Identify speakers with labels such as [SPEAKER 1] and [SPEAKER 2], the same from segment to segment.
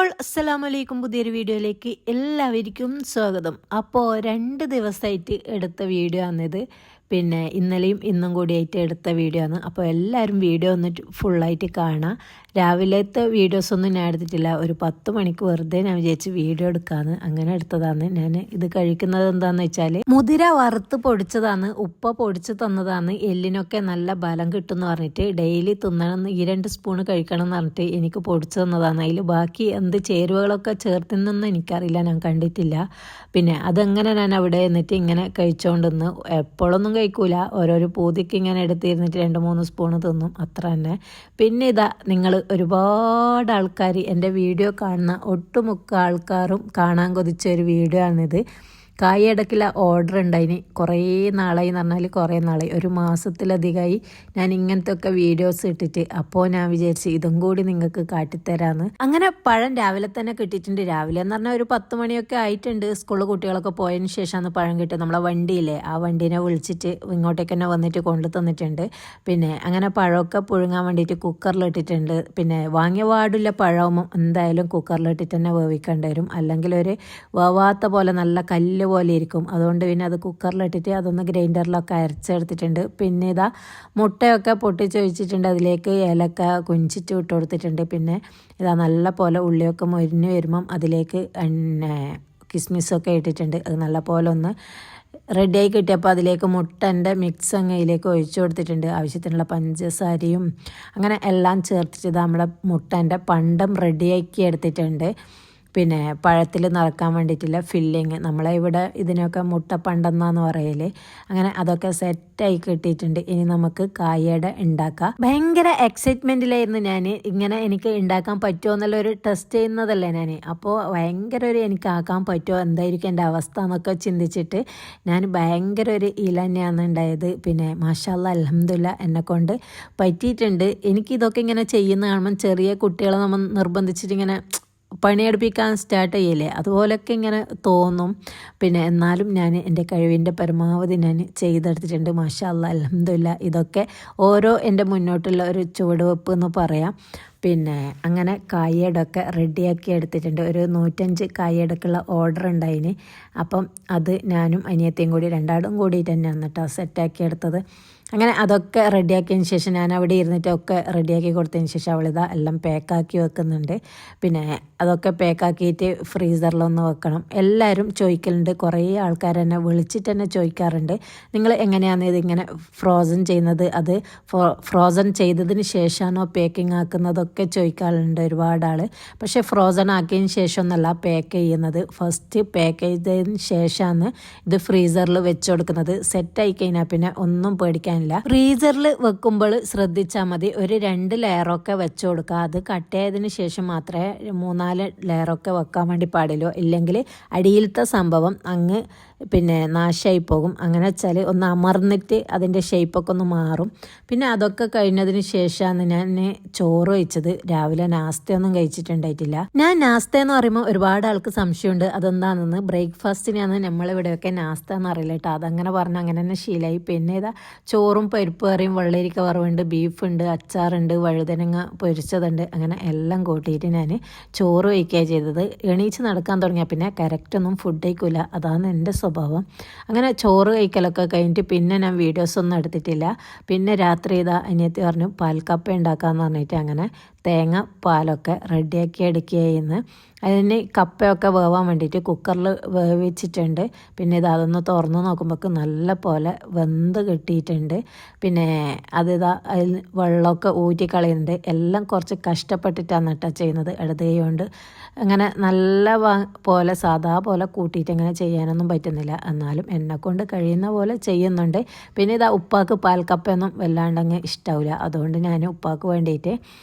[SPEAKER 1] അപ്പോൾ അസ്സലാമലൈക്കും, പുതിയൊരു വീഡിയോയിലേക്ക് എല്ലാവർക്കും സ്വാഗതം. അപ്പോൾ 2 ദിവസമായിട്ട് എടുത്ത വീഡിയോ ആണിത്. പിന്നെ ഇന്നലെയും ഇന്നും കൂടിയായിട്ട് എടുത്ത വീഡിയോ ആണ്. അപ്പോൾ എല്ലാവരും വീഡിയോ ഒന്ന് ഫുള്ളായിട്ട് കാണാം. രാവിലത്തെ വീഡിയോസൊന്നും ഞാൻ എടുത്തിട്ടില്ല. ഒരു 10 മണിക്ക് വെറുതെ ഞാൻ വിചാരിച്ച് വീഡിയോ എടുക്കാമെന്ന് അങ്ങനെ എടുത്തതാണ്. ഞാൻ ഇത് കഴിക്കുന്നത് എന്താണെന്ന് വെച്ചാൽ മുതിര വറുത്ത് പൊടിച്ചതാണ്, ഉപ്പ പൊടിച്ച് തന്നതാണ്. എല്ലിനൊക്കെ നല്ല ബലം കിട്ടുമെന്ന് പറഞ്ഞിട്ട് ഡെയിലി തിന്നണം, ഈ 2 സ്പൂൺ കഴിക്കണം എന്ന് പറഞ്ഞിട്ട് എനിക്ക് പൊടിച്ച് തന്നതാണ്. അതിൽ ബാക്കി എന്ത് ചേരുവകളൊക്കെ ചേർത്തുന്നൊന്നും എനിക്കറിയില്ല, ഞാൻ കണ്ടിട്ടില്ല. പിന്നെ അതെങ്ങനെ ഞാൻ അവിടെ എന്നിട്ട് ഇങ്ങനെ കഴിച്ചുകൊണ്ടിരുന്നു. എപ്പോഴൊന്നും കഴിക്കൂല, ഓരോരോ പൂതിക്ക് ഇങ്ങനെ എടുത്തിരുന്നിട്ട് 2-3 സ്പൂണ് തിന്നും, അത്ര തന്നെ. പിന്നെ ഇതാ നിങ്ങൾ ഒരുപാട് ആൾക്കാർ എൻ്റെ വീഡിയോ കാണുന്ന ഒട്ടുമുക്ക ആൾക്കാരും കാണാൻ കൊതിച്ച ഒരു വീഡിയോ ആണിത്. കായടക്കില ഓർഡർ ഉണ്ടായിന്, കുറേ നാളായി എന്ന് പറഞ്ഞാൽ കുറേ നാളായി, ഒരു മാസത്തിലധികമായി ഞാൻ ഇങ്ങനത്തെ ഒക്കെ വീഡിയോസ് ഇട്ടിട്ട്. അപ്പോൾ ഞാൻ വിചാരിച്ച് ഇതും കൂടി നിങ്ങൾക്ക് കാട്ടിത്തരാമെന്ന്. അങ്ങനെ പഴം രാവിലെ തന്നെ കിട്ടിയിട്ടുണ്ട്. രാവിലെ എന്ന് പറഞ്ഞാൽ ഒരു 10 മണിയൊക്കെ ആയിട്ടുണ്ട്. സ്കൂളിൽ കുട്ടികളൊക്കെ പോയതിന് ശേഷമാണ് പഴം കിട്ടുക. നമ്മളെ വണ്ടിയില്ലേ, ആ വണ്ടീനെ വിളിച്ചിട്ട് ഇങ്ങോട്ടേക്ക് തന്നെ വന്നിട്ട് കൊണ്ടു തന്നിട്ടുണ്ട്. പിന്നെ അങ്ങനെ പഴമൊക്കെ പുഴുങ്ങാൻ വേണ്ടിയിട്ട് കുക്കറിലിട്ടിട്ടുണ്ട്. പിന്നെ വാങ്ങിയ പാടില്ല പഴമാകുമ്പോൾ എന്തായാലും കുക്കറിലിട്ടിട്ട് തന്നെ വേവിക്കേണ്ടി വരും, അല്ലെങ്കിൽ ഒരു വേവാത്ത പോലെ നല്ല കല്ല് പോലെ ഇരിക്കും. അതുകൊണ്ട് പിന്നെ അത് കുക്കറിലിട്ടിട്ട് അതൊന്ന് ഗ്രൈൻഡറിലൊക്കെ അരച്ചെടുത്തിട്ടുണ്ട്. പിന്നെ ഇതാ മുട്ടയൊക്കെ പൊട്ടിച്ച് വെച്ചിട്ടുണ്ട്, അതിലേക്ക് ഏലക്ക കുഞ്ചിട്ട് ഇട്ട് കൊടുത്തിട്ടുണ്ട്. പിന്നെ ഇതാ നല്ല പോലെ ഉള്ളിയൊക്കെ മൊരിഞ്ഞ് വരുമ്പം അതിലേക്ക് കിസ്മിസൊക്കെ ഇട്ടിട്ടുണ്ട്. അത് നല്ല പോലെ ഒന്ന് റെഡിയായി കിട്ടിയപ്പോൾ അതിലേക്ക് മുട്ടൻ്റെ മിക്സ് അങ്ങയിലേക്ക് ഒഴിച്ചു കൊടുത്തിട്ടുണ്ട്. ആവശ്യത്തിനുള്ള പഞ്ചസാരയും അങ്ങനെ എല്ലാം ചേർത്തിട്ട് ഇത് നമ്മുടെ മുട്ടൻ്റെ പണ്ടം റെഡിയാക്കി എടുത്തിട്ടുണ്ട്. പിന്നെ പഴത്തിൽ നിറക്കാൻ വേണ്ടിയിട്ടുള്ള ഫില്ലിങ്, നമ്മളെ ഇവിടെ ഇതിനൊക്കെ മുട്ടപ്പണ്ടെന്നാന്ന് പറയല്. അങ്ങനെ അതൊക്കെ സെറ്റായി കിട്ടിയിട്ടുണ്ട്. ഇനി നമുക്ക് കായയുടെ ഉണ്ടാക്കാം. ഭയങ്കര എക്സൈറ്റ്മെൻറ്റിലായിരുന്നു ഞാൻ. ഇങ്ങനെ എനിക്ക് ഉണ്ടാക്കാൻ പറ്റുമോ എന്നുള്ള ഒരു ടെസ്റ്റ് ചെയ്യുന്നതല്ലേ ഞാൻ. അപ്പോൾ ഭയങ്കര ഒരു എനിക്കാക്കാൻ പറ്റുമോ, എന്തായിരിക്കും എൻ്റെ അവസ്ഥ എന്നൊക്കെ ചിന്തിച്ചിട്ട് ഞാൻ ഭയങ്കര ഒരു ഇല തന്നെയാണ് ഉണ്ടായത്. പിന്നെ മാഷാല്ലാ അൽഹംദുലില്ലാ എന്നെക്കൊണ്ട് പറ്റിയിട്ടുണ്ട്. എനിക്കിതൊക്കെ ഇങ്ങനെ ചെയ്യുന്ന കാണുമ്പം ചെറിയ കുട്ടികളെ നമ്മൾ നിർബന്ധിച്ചിട്ട് ഇങ്ങനെ പണിയെടുപ്പിക്കാൻ സ്റ്റാർട്ട് ചെയ്യില്ലേ, അതുപോലൊക്കെ ഇങ്ങനെ തോന്നും. പിന്നെ എന്നാലും ഞാൻ എൻ്റെ കഴിവിൻ്റെ പരമാവധി ഞാൻ ചെയ്തെടുത്തിട്ടുണ്ട്. മാഷാ അല്ലാ അൽഹംദുലില്ലാ. ഇതൊക്കെ ഓരോ എൻ്റെ മുന്നോട്ടുള്ള ഒരു ചുവടുവെപ്പ് എന്ന് പറയാം. പിന്നെ അങ്ങനെ കായടൊക്കെ റെഡിയാക്കി എടുത്തിട്ടുണ്ട്. ഒരു 105 കായടക്കുള്ള ഓർഡർ ഉണ്ടായിന്. അപ്പം അത് ഞാനും അനിയത്തിയും കൂടി രണ്ടാളും കൂടിയിട്ട് തന്നെയാണ് കേട്ടോ സെറ്റാക്കി എടുത്തത്. അങ്ങനെ അതൊക്കെ റെഡിയാക്കിയതിന് ശേഷം ഞാൻ അവിടെ ഇരുന്നിട്ടൊക്കെ റെഡിയാക്കി കൊടുത്തതിന് ശേഷം അവളിതാ എല്ലാം പാക്കാക്കി വെക്കുന്നുണ്ട്. പിന്നെ അതൊക്കെ പാക്കാക്കിയിട്ട് ഫ്രീസറിലൊന്ന് വെക്കണം. എല്ലാവരും ചോദിക്കലുണ്ട്, കുറേ ആൾക്കാർ എന്നെ വിളിച്ചിട്ട് തന്നെ ചോദിക്കാറുണ്ട്, നിങ്ങൾ എങ്ങനെയാണ് ഇതിങ്ങനെ ഫ്രോസൺ ചെയ്യുന്നത്, അത് ഫ്രോസൺ ചെയ്തതിന് ശേഷമാണോ പാക്കിംഗ് ആക്കുന്നതൊക്കെ ചോദിക്കാറുണ്ട് ഒരുപാട് ആൾ. പക്ഷേ ഫ്രോസൺ ആക്കിയതിന് ശേഷം ഒന്നല്ല പാക്ക് ചെയ്യുന്നത്, ഫസ്റ്റ് പാക്ക് ചെയ്തതിന് ശേഷമാണ് ഇത് ഫ്രീസറിൽ വെച്ച് കൊടുക്കുന്നത്. സെറ്റായി കഴിഞ്ഞാൽ പിന്നെ ഒന്നും പേടിക്കാൻ. ഫ്രീസറിൽ വെക്കുമ്പോൾ ശ്രദ്ധിച്ചാൽ മതി, ഒരു 2 ലെയറൊക്കെ വെച്ച് കൊടുക്കുക. അത് കട്ട് ചെയ്തതിന് ശേഷം മാത്രമേ 3-4 ലെയറൊക്കെ വെക്കാൻ വേണ്ടി പാടുള്ളൂ. ഇല്ലെങ്കിൽ അടിയിലത്തെ സംഭവം അങ്ങ് പിന്നെ നാശമായി പോകും. അങ്ങനെ വെച്ചാൽ ഒന്ന് അമർന്നിട്ട് അതിൻ്റെ ഷേപ്പൊക്കെ ഒന്ന് മാറും. പിന്നെ അതൊക്കെ കഴിഞ്ഞതിന് ശേഷമാണ് ഞാൻ ചോറ് കഴിച്ചത്. രാവിലെ നാസ്തയൊന്നും കഴിച്ചിട്ടുണ്ടായിട്ടില്ല. ഞാൻ നാസ്ത എന്ന് പറയുമ്പോൾ ഒരുപാട് ആൾക്ക് സംശയമുണ്ട് അതെന്താണെന്ന്. ബ്രേക്ക്ഫാസ്റ്റിനാണ് നമ്മളിവിടെയൊക്കെ നാസ്ത എന്ന് അറിയില്ല കേട്ടോ. അതങ്ങനെ പറഞ്ഞ് അങ്ങനെ തന്നെ ശീലമായി. പിന്നെ ഇതാ ചോറും പരിപ്പ് കറിയും വെള്ളരിക്ക വറവുണ്ട്, ബീഫുണ്ട്, അച്ചാറുണ്ട്, വഴുതനങ്ങ പൊരിച്ചതുണ്ട്. അങ്ങനെ എല്ലാം കൂട്ടിയിട്ട് ഞാൻ ചോറ് കഴിക്കുകയാണ് ചെയ്തത്. എണീച്ച് നടക്കാൻ തുടങ്ങിയാൽ പിന്നെ കറക്റ്റൊന്നും ഫുഡ് കഴിക്കില്ല, അതാണ് എൻ്റെ സ്വഭാവം. അങ്ങനെ ചോറ് കഴിക്കലൊക്കെ കഴിഞ്ഞിട്ട് പിന്നെ ഞാൻ വീഡിയോസൊന്നും എടുത്തിട്ടില്ല. പിന്നെ രാത്രി ഇതാ അനിയത്തി പറഞ്ഞു പാൽക്കപ്പ ഉണ്ടാക്കാമെന്ന് പറഞ്ഞിട്ട് അങ്ങനെ തേങ്ങ പാലൊക്കെ റെഡിയാക്കി എടുക്കുകയെന്ന്. അതിന് കപ്പയൊക്കെ വേവാൻ വേണ്ടിയിട്ട് കുക്കറിൽ വേവിച്ചിട്ടുണ്ട്. പിന്നെ ഇത് അതൊന്ന് തുറന്ന് നോക്കുമ്പോൾ നല്ല പോലെ വെന്ത് കിട്ടിയിട്ടുണ്ട്. പിന്നെ അതിതാ അതിൽ വെള്ളമൊക്കെ ഊറ്റി കളയുന്നുണ്ട്. എല്ലാം കുറച്ച് കഷ്ടപ്പെട്ടിട്ടാണ് കേട്ടോ ചെയ്യുന്നത്, ഇടത് കൊണ്ട്. അങ്ങനെ നല്ല പോലെ സാധാ പോലെ കൂട്ടിയിട്ട് അങ്ങനെ ചെയ്യാനൊന്നും പറ്റുന്നില്ല, എന്നാലും എന്നെക്കൊണ്ട് കഴിയുന്ന പോലെ ചെയ്യുന്നുണ്ട്. പിന്നെ ഇതാ ഉപ്പാക്ക് പാൽക്കപ്പയൊന്നും വല്ലാണ്ടങ്ങ് ഇഷ്ടാവില്ല, അതുകൊണ്ട് ഞാൻ ഉപ്പാക്ക് വേണ്ടിയിട്ട്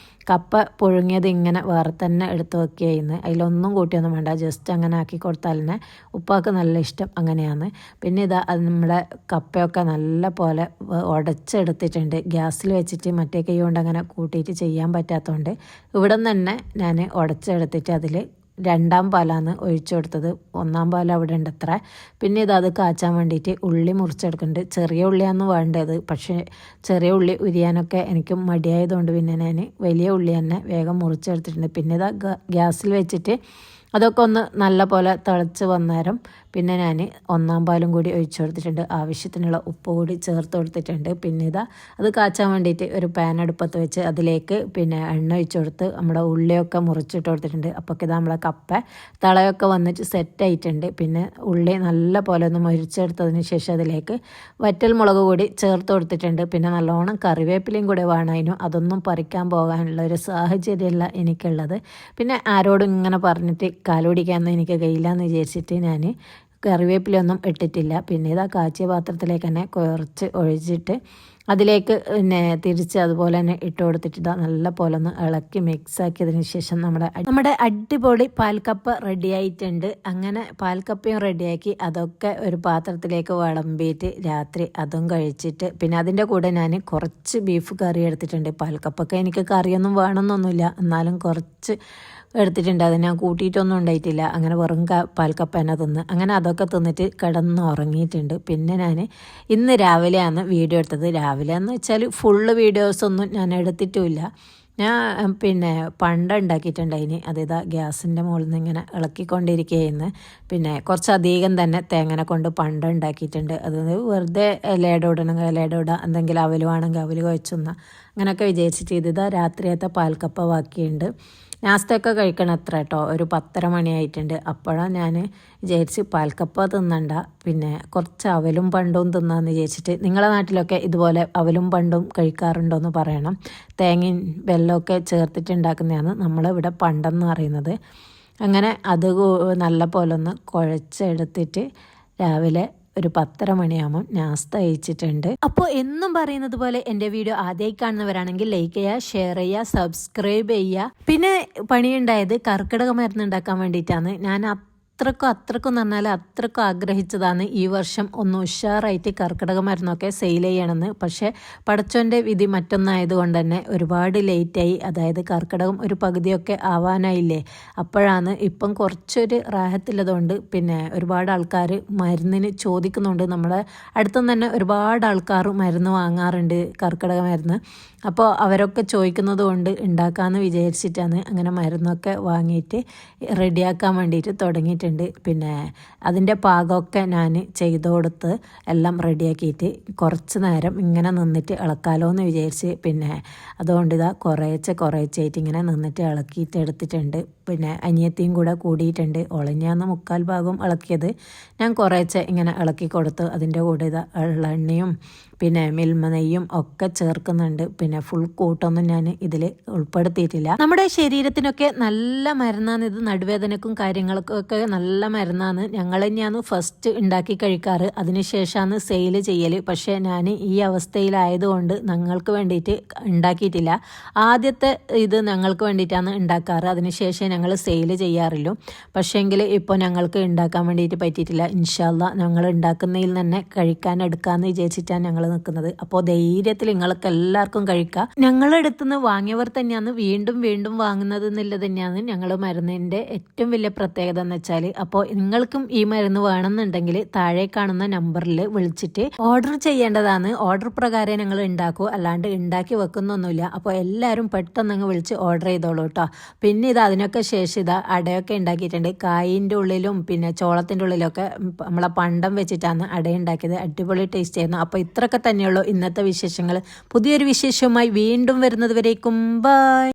[SPEAKER 1] കപ്പ പുഴുങ്ങിയത് ഇങ്ങനെ വേറെ തന്നെ എടുത്ത് വെക്കുകയെന്ന്. അതിലൊന്നും കൂട്ടിയൊന്നും വേണ്ട, ജസ്റ്റ് അങ്ങനെ ആക്കി കൊടുത്താൽ തന്നെ ഉപ്പാക്ക് നല്ല ഇഷ്ടം അങ്ങനെയാണ്. പിന്നെ ഇതാ അത് നമ്മുടെ കപ്പയൊക്കെ നല്ല പോലെ ഉടച്ചെടുത്തിട്ടുണ്ട്. ഗ്യാസിൽ വെച്ചിട്ട് മറ്റേ കൈ കൊണ്ട് അങ്ങനെ കൂട്ടിയിട്ട് ചെയ്യാൻ പറ്റാത്തതുകൊണ്ട് ഇവിടെ നിന്ന് തന്നെ ഞാൻ ഉടച്ചെടുത്തിട്ട് അതിൽ രണ്ടാം പാലാണ് ഒഴിച്ചു കൊടുത്തത്. ഒന്നാം പാൽ അവിടെ ഉണ്ട് അത്ര. പിന്നെ അത് കാച്ചാൻ വേണ്ടിയിട്ട് ഉള്ളി മുറിച്ചെടുക്കുന്നുണ്ട്. ചെറിയ ഉള്ളിയാണ് വേണ്ടത്, പക്ഷേ ചെറിയ ഉള്ളി ഉരിയാനൊക്കെ എനിക്ക് മടിയായതുകൊണ്ട് പിന്നെ ഞാൻ വലിയ ഉള്ളി തന്നെ വേഗം മുറിച്ചെടുത്തിട്ടുണ്ട്. പിന്നെ ഗ്യാസിൽ വെച്ചിട്ട് അതൊക്കെ ഒന്ന് നല്ല പോലെ തിളച്ച് വന്നേരം പിന്നെ ഞാൻ ഒന്നാം പാലും കൂടി ഒഴിച്ചു കൊടുത്തിട്ടുണ്ട്. ആവശ്യത്തിനുള്ള ഉപ്പ് കൂടി ചേർത്ത് കൊടുത്തിട്ടുണ്ട്. പിന്നെ അത് കാച്ചാൻ വേണ്ടിയിട്ട് ഒരു പാൻ അടുപ്പത്ത് വെച്ച് അതിലേക്ക് പിന്നെ എണ്ണ ഒഴിച്ചു കൊടുത്ത് നമ്മുടെ ഉള്ളിയൊക്കെ മുറിച്ചിട്ട് കൊടുത്തിട്ടുണ്ട്. അപ്പോൾ നമ്മളെ കപ്പ തളയൊക്കെ വന്നിട്ട് സെറ്റായിട്ടുണ്ട്. പിന്നെ ഉള്ളി നല്ല പോലെ ഒന്ന് മുരിച്ചെടുത്തതിന് ശേഷം അതിലേക്ക് വറ്റൽ മുളക് കൂടി ചേർത്ത് കൊടുത്തിട്ടുണ്ട്. പിന്നെ നല്ലോണം കറിവേപ്പിലയും കൂടെ വേണമായിരുന്നു. അതൊന്നും പറിക്കാൻ പോകാനുള്ള ഒരു സാഹചര്യമല്ല എനിക്കുള്ളത്. പിന്നെ ആരോടും ഇങ്ങനെ പറഞ്ഞിട്ട് കാലുപിടിക്കാനൊന്നും എനിക്ക് കഴിയില്ല എന്ന് വിചാരിച്ചിട്ട് ഞാൻ കറിവേപ്പിലൊന്നും ഇട്ടിട്ടില്ല. പിന്നെ കാച്ചിയ പാത്രത്തിലേക്ക് തന്നെ കുറച്ച് ഒഴിച്ചിട്ട് അതിലേക്ക് പിന്നെ തിരിച്ച് അതുപോലെ തന്നെ ഇട്ട് കൊടുത്തിട്ട് നല്ല പോലെ ഒന്ന് ഇളക്കി മിക്സ് ആക്കിയതിന് ശേഷം നമ്മുടെ അടിപൊളി പാൽക്കപ്പ റെഡി ആയിട്ടുണ്ട്. അങ്ങനെ പാൽക്കപ്പയും റെഡിയാക്കി അതൊക്കെ ഒരു പാത്രത്തിലേക്ക് വിളമ്പിയിട്ട് രാത്രി അതും കഴിച്ചിട്ട് പിന്നെ അതിൻ്റെ കൂടെ ഞാൻ കുറച്ച് ബീഫ് കറി എടുത്തിട്ടുണ്ട്. പാൽക്കപ്പൊക്കെ എനിക്ക് കറിയൊന്നും വേണമെന്നൊന്നുമില്ല, എന്നാലും കുറച്ച് എടുത്തിട്ടുണ്ട്. അത് ഞാൻ കൂട്ടിയിട്ടൊന്നും ഉണ്ടായിട്ടില്ല. അങ്ങനെ വെറും പാൽക്കപ്പ തന്നെ തിന്ന് അങ്ങനെ അതൊക്കെ തിന്നിട്ട് കിടന്ന് ഉറങ്ങിയിട്ടുണ്ട്. പിന്നെ ഞാൻ ഇന്ന് രാവിലെയാണ് വീഡിയോ എടുത്തത്. രാവിലെ എന്ന് വെച്ചാൽ ഫുള്ള് വീഡിയോസൊന്നും ഞാൻ എടുത്തിട്ടുമില്ല. ഞാൻ പിന്നെ പണ്ട ഉണ്ടാക്കിയിട്ടുണ്ടായിന്. ഗ്യാസിൻ്റെ മുകളിൽ നിന്ന് ഇങ്ങനെ ഇളക്കിക്കൊണ്ടിരിക്കുകയെന്ന്. പിന്നെ കുറച്ചധികം തന്നെ തേങ്ങനെ കൊണ്ട് പണ്ട ഉണ്ടാക്കിയിട്ടുണ്ട്. അത് വെറുതെ ഇലയുടെ ഇടണമെങ്കിൽ ഇലയുടെ ഇടുക, എന്തെങ്കിലും അവലുവാണെങ്കിൽ അവൽ കുഴച്ചൊന്ന അങ്ങനെയൊക്കെ വിചാരിച്ചിട്ട് രാത്രിയത്തെ പാൽക്കപ്പ ബാക്കിയുണ്ട്. നാസ്തയൊക്കെ കഴിക്കണം അത്ര കേട്ടോ. ഒരു 10:30 മണിയായിട്ടുണ്ട്. അപ്പോഴാണ് ഞാൻ വിചാരിച്ച് പാൽക്കപ്പ തിന്നണ്ട, പിന്നെ കുറച്ച് അവലും പണ്ടവും തിന്നാന്ന് വിചാരിച്ചിട്ട്. നിങ്ങളുടെ നാട്ടിലൊക്കെ ഇതുപോലെ അവലും പണ്ടും കഴിക്കാറുണ്ടോ എന്ന് പറയണം. തേങ്ങയും വെല്ലമൊക്കെ ചേർത്തിട്ടുണ്ടാക്കുന്നതാണ് നമ്മളിവിടെ പണ്ടെന്ന് പറയുന്നത്. അങ്ങനെ അത് നല്ല പോലെ ഒന്ന് കുഴച്ചെടുത്തിട്ട് രാവിലെ ഒരു 10:30 മണിയാകുമ്പോൾ നാസ്ത കഴിച്ചിട്ടുണ്ട്. അപ്പോൾ എന്നും പറയുന്നത് പോലെ എൻ്റെ വീഡിയോ ആദ്യമായി കാണുന്നവരാണെങ്കിൽ ലൈക്ക് ചെയ്യുക, ഷെയർ ചെയ്യുക, സബ്സ്ക്രൈബ് ചെയ്യുക. പിന്നെ പണിയുണ്ടായത് കർക്കിടക മരുന്ന് ഉണ്ടാക്കാൻ വേണ്ടിയിട്ടാണ്. ഞാൻ അത്രക്കും എന്ന് പറഞ്ഞാൽ അത്രക്കും ആഗ്രഹിച്ചതാണ് ഈ വർഷം ഒന്ന് ഉഷാറായിട്ട് കർക്കിടക മരുന്നൊക്കെ സെയിൽ ചെയ്യണമെന്ന്. പക്ഷേ പടച്ചോൻ്റെ വിധി മറ്റൊന്നായതുകൊണ്ട് തന്നെ ഒരുപാട് ലേറ്റായി. അതായത് കർക്കിടകം ഒരു പകുതിയൊക്കെ ആവാനായില്ലേ. അപ്പോഴാണ് ഇപ്പം കുറച്ചൊരു റാഹത്തില്ലതുകൊണ്ട് പിന്നെ ഒരുപാട് ആൾക്കാർ മരുന്നിന് ചോദിക്കുന്നുണ്ട്. നമ്മുടെ അടുത്തുനിന്ന് തന്നെ ഒരുപാട് ആൾക്കാർ മരുന്ന് വാങ്ങാറുണ്ട്, കർക്കിടക മരുന്ന്. അപ്പോൾ അവരൊക്കെ ചോദിക്കുന്നത് കൊണ്ട് ഉണ്ടാക്കാമെന്ന് വിചാരിച്ചിട്ടാണ് അങ്ങനെ മരുന്നൊക്കെ വാങ്ങിയിട്ട് റെഡിയാക്കാൻ വേണ്ടിയിട്ട് തുടങ്ങിയിട്ടുണ്ട്. പിന്നെ അതിൻ്റെ പാകമൊക്കെ ഞാൻ ചെയ്ത് കൊടുത്ത് എല്ലാം റെഡിയാക്കിയിട്ട് കുറച്ച് നേരം ഇങ്ങനെ നിന്നിട്ട് ഇളക്കാലോ എന്ന് വിചാരിച്ച് പിന്നെ അതുകൊണ്ട് കുറേച്ചായിട്ട് ഇങ്ങനെ നിന്നിട്ട് ഇളക്കിയിട്ട് എടുത്തിട്ടുണ്ട്. പിന്നെ അനിയത്തിയും കൂടെ കൂടിയിട്ടുണ്ട്. ഒളഞ്ഞാന്ന് 3/4 ഭാഗം ഇളക്കിയത്. ഞാൻ കുറേശ്ശെ ഇങ്ങനെ ഇളക്കി കൊടുത്ത് അതിൻ്റെ കൂടെ എള്ളെണ്ണയും പിന്നെ മിൽമ നെയ്യും ഒക്കെ ചേർക്കുന്നുണ്ട്. പിന്നെ ഫുൾ കൂട്ടൊന്നും ഞാൻ ഇതിൽ ഉൾപ്പെടുത്തിയിട്ടില്ല. നമ്മുടെ ശരീരത്തിനൊക്കെ നല്ല മരുന്നാണ് ഇത്. നടുവേദനക്കും കാര്യങ്ങൾക്കൊക്കെ നല്ല മരുന്നാണ്. ഞങ്ങൾ തന്നെയാണ് ഫസ്റ്റ് ഉണ്ടാക്കി കഴിക്കാറ്, അതിനുശേഷമാണ് സെയിൽ ചെയ്യൽ. പക്ഷേ ഞാൻ ഈ അവസ്ഥയിലായതുകൊണ്ട് ഞങ്ങൾക്ക് വേണ്ടിയിട്ട് ഉണ്ടാക്കിയിട്ടില്ല. ആദ്യത്തെ ഇത് ഞങ്ങൾക്ക് വേണ്ടിയിട്ടാണ് ഉണ്ടാക്കാറ്, അതിനുശേഷം ഞങ്ങൾ സെയിൽ ചെയ്യാറില്ല. പക്ഷേങ്കിൽ ഇപ്പോൾ ഞങ്ങൾക്ക് ഉണ്ടാക്കാൻ വേണ്ടിയിട്ട് പറ്റിയിട്ടില്ല. ഇൻഷാ അല്ലാഹ് ഞങ്ങൾ ഉണ്ടാക്കുന്നതിൽ തന്നെ കഴിക്കാൻ എടുക്കാമെന്ന് വിചാരിച്ചിട്ടാണ് ഞങ്ങൾ നിൽക്കുന്നത്. അപ്പോൾ ധൈര്യത്തിൽ നിങ്ങൾക്ക് എല്ലാവർക്കും കഴിക്കാം. ഞങ്ങളുടെ അടുത്തുനിന്ന് വാങ്ങിയവർ തന്നെയാണ് വീണ്ടും വാങ്ങുന്നത് എന്നുള്ളത് തന്നെയാണ് ഞങ്ങൾ മരുന്നിൻ്റെ ഏറ്റവും വലിയ പ്രത്യേകത എന്ന് വെച്ചാൽ. അപ്പോൾ നിങ്ങൾക്കും ഈ മരുന്ന് വേണമെന്നുണ്ടെങ്കിൽ താഴെ കാണുന്ന നമ്പറിൽ വിളിച്ചിട്ട് ഓർഡർ ചെയ്യേണ്ടതാണ്. ഓർഡർ പ്രകാരം ഞങ്ങൾ ഉണ്ടാക്കൂ, അല്ലാണ്ട് ഉണ്ടാക്കി വെക്കുന്നൊന്നുമില്ല. അപ്പോൾ എല്ലാവരും പെട്ടെന്ന് വിളിച്ച് ഓർഡർ ചെയ്തോളൂ കേട്ടോ. പിന്നെ അതിനൊക്കെ ശേഷം അടയൊക്കെ ഉണ്ടാക്കിയിട്ടുണ്ട്. കായിൻ്റെ ഉള്ളിലും പിന്നെ ചോളത്തിൻ്റെ ഉള്ളിലൊക്കെ നമ്മളെ പണ്ടം വെച്ചിട്ടാണ് അട ഉണ്ടാക്കിയത്. അടിപൊളി ടേസ്റ്റ് ആയിരുന്നു. അപ്പോൾ ഇത്രയൊക്കെ തന്നെയുള്ളൂ ഇന്നത്തെ വിശേഷങ്ങൾ. പുതിയൊരു വിശേഷവുമായി വീണ്ടും വരുന്നത് വരേക്കും ബൈ.